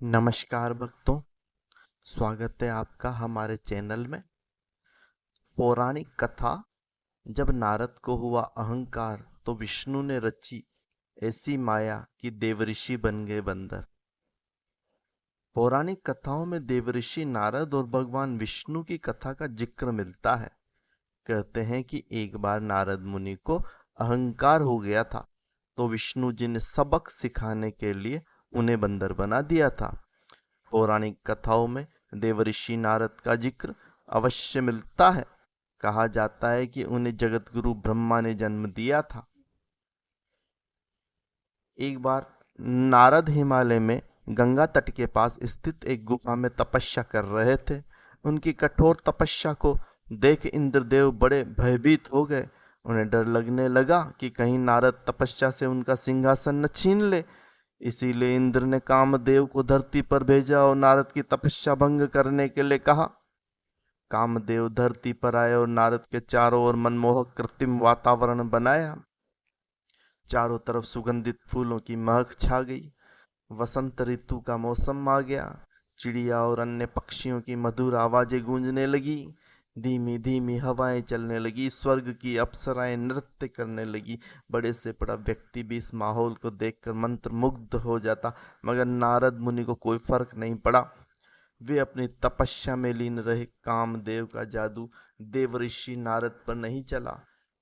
नमस्कार भक्तों, स्वागत है आपका हमारे चैनल में। पौराणिक कथा। जब नारद को हुआ अहंकार तो विष्णु ने रची ऐसी माया कि देवऋषि बन गए बंदर। पौराणिक कथाओं में देवऋषि नारद और भगवान विष्णु की कथा का जिक्र मिलता है। कहते हैं कि एक बार नारद मुनि को अहंकार हो गया था, तो विष्णु जी ने सबक सिखाने के लिए उन्हें बंदर बना दिया था। पौराणिक कथाओं में देवऋषि नारद का जिक्र अवश्य मिलता है। कहा जाता है कि उन्हें जगतगुरु ब्रह्मा ने जन्म दिया था। एक बार नारद हिमालय में गंगा तट के पास स्थित एक गुफा में तपस्या कर रहे थे। उनकी कठोर तपस्या को देख इंद्रदेव बड़े भयभीत हो गए। उन्हें डर लगने लगा कि कहीं नारद तपस्या से उनका सिंहासन न छीन ले। इसीलिए इंद्र ने कामदेव को धरती पर भेजा और नारद की तपस्या भंग करने के लिए कहा। कामदेव धरती पर आए और नारद के चारों ओर मनमोहक कृत्रिम वातावरण बनाया। चारों तरफ सुगंधित फूलों की महक छा गई। वसंत ऋतु का मौसम आ गया। चिड़िया और अन्य पक्षियों की मधुर आवाजें गूंजने लगी। धीमी धीमी हवाएं चलने लगी। स्वर्ग की अप्सराएं नृत्य करने लगी। बड़े से बड़ा व्यक्ति भी इस माहौल को देखकर मंत्रमुग्ध हो जाता, मगर नारद मुनि को कोई फर्क नहीं पड़ा। वे अपनी तपस्या में लीन रहे। कामदेव का जादू देवऋषि नारद पर नहीं चला।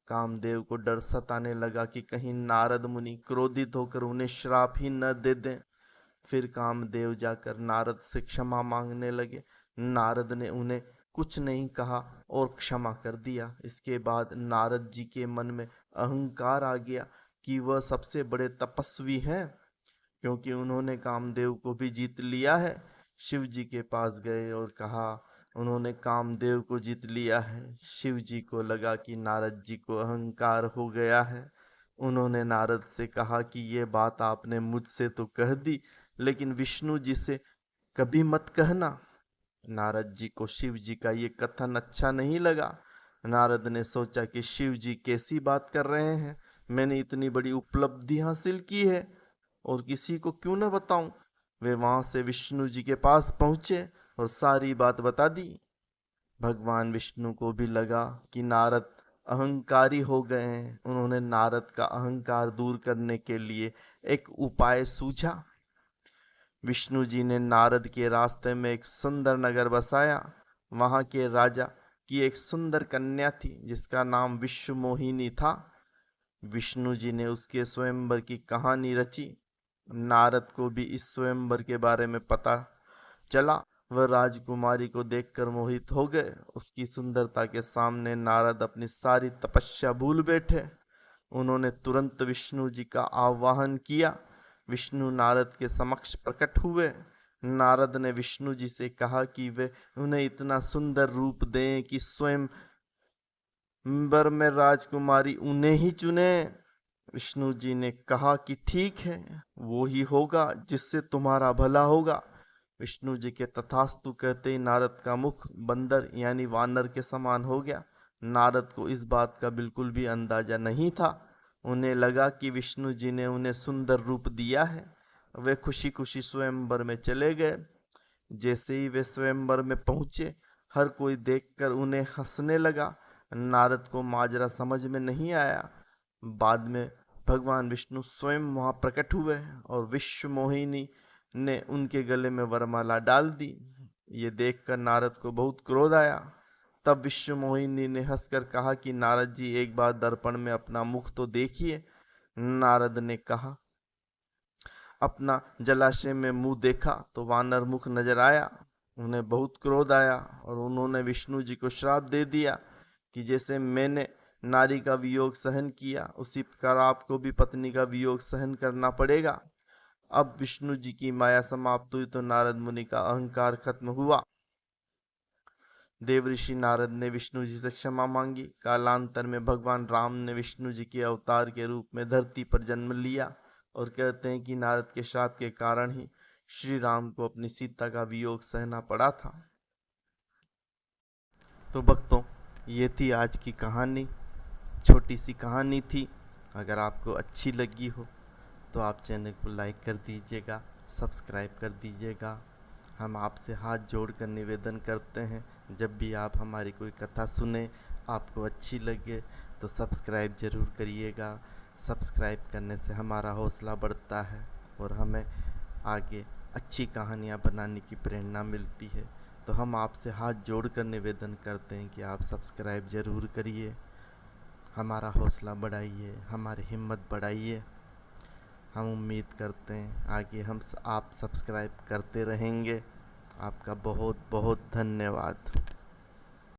कामदेव को डर सताने लगा कि कहीं नारद मुनि क्रोधित होकर उन्हें श्राप ही न दे दें। फिर कामदेव जाकर नारद से क्षमा मांगने लगे। नारद ने उन्हें कुछ नहीं कहा और क्षमा कर दिया। इसके बाद नारद जी के मन में अहंकार आ गया कि वह सबसे बड़े तपस्वी हैं, क्योंकि उन्होंने कामदेव को भी जीत लिया है। शिव जी के पास गए और कहा उन्होंने कामदेव को जीत लिया है। शिव जी को लगा कि नारद जी को अहंकार हो गया है। उन्होंने नारद से कहा कि ये बात आपने मुझसे तो कह दी, लेकिन विष्णु जी से कभी मत कहना। नारद जी को शिव जी का ये कथन अच्छा नहीं लगा। नारद ने सोचा कि शिव जी कैसी बात कर रहे हैं। मैंने इतनी बड़ी उपलब्धि हासिल की है और किसी को क्यों न बताऊं। वे वहां से विष्णु जी के पास पहुंचे और सारी बात बता दी। भगवान विष्णु को भी लगा कि नारद अहंकारी हो गए हैं। उन्होंने नारद का अहंकार दूर करने के लिए एक उपाय सूझा। विष्णु जी ने नारद के रास्ते में एक सुंदर नगर बसाया। वहां के राजा की एक सुंदर कन्या थी जिसका नाम विश्व मोहिनी था। विष्णु जी ने उसके स्वयंवर की कहानी रची। नारद को भी इस स्वयंवर के बारे में पता चला। वह राजकुमारी को देखकर मोहित हो गए। उसकी सुंदरता के सामने नारद अपनी सारी तपस्या भूल बैठे। उन्होंने तुरंत विष्णु जी का आवाहन किया। विष्णु नारद के समक्ष प्रकट हुए। नारद ने विष्णु जी से कहा कि वे उन्हें इतना सुंदर रूप दें कि स्वयं वर में राजकुमारी उन्हें ही चुने। विष्णु जी ने कहा कि ठीक है, वो ही होगा जिससे तुम्हारा भला होगा। विष्णु जी के तथास्तु कहते ही नारद का मुख बंदर यानी वानर के समान हो गया। नारद को इस बात का बिल्कुल भी अंदाजा नहीं था। उन्हें लगा कि विष्णु जी ने उन्हें सुंदर रूप दिया है। वे खुशी खुशी स्वयंवर में चले गए। जैसे ही वे स्वयंवर में पहुंचे, हर कोई देखकर उन्हें हंसने लगा। नारद को माजरा समझ में नहीं आया। बाद में भगवान विष्णु स्वयं वहां प्रकट हुए और विश्व मोहिनी ने उनके गले में वरमाला डाल दी। ये देखकर नारद को बहुत क्रोध आया। तब विश्व मोहिनी ने हंसकर कहा कि नारद जी एक बार दर्पण में अपना मुख तो देखिए। नारद ने कहा, अपना जलाशय में मुंह देखा तो वानर मुख नजर आया। उन्हें बहुत क्रोध आया और उन्होंने विष्णु जी को श्राप दे दिया कि जैसे मैंने नारी का वियोग सहन किया, उसी प्रकार आपको भी पत्नी का वियोग सहन करना पड़ेगा। अब विष्णु जी की माया समाप्त हुई तो नारद मुनि का अहंकार खत्म हुआ। देवऋषि नारद ने विष्णु जी से क्षमा मांगी। कालांतर में भगवान राम ने विष्णु जी के अवतार के रूप में धरती पर जन्म लिया और कहते हैं कि नारद के श्राप के कारण ही श्री राम को अपनी सीता का वियोग सहना पड़ा था। तो भक्तों, ये थी आज की कहानी। छोटी सी कहानी थी। अगर आपको अच्छी लगी हो तो आप चैनल को लाइक कर दीजिएगा, सब्सक्राइब कर दीजिएगा। हम आपसे हाथ जोड़कर निवेदन करते हैं, जब भी आप हमारी कोई कथा सुने, आपको अच्छी लगे तो सब्सक्राइब ज़रूर करिएगा। सब्सक्राइब करने से हमारा हौसला बढ़ता है और हमें आगे अच्छी कहानियाँ बनाने की प्रेरणा मिलती है। तो हम आपसे हाथ जोड़कर निवेदन करते हैं कि आप सब्सक्राइब ज़रूर करिए, हमारा हौसला बढ़ाइए, हमारी हिम्मत बढ़ाइए। हम उम्मीद करते हैं आगे आप सब्सक्राइब करते रहेंगे। आपका बहुत बहुत धन्यवाद।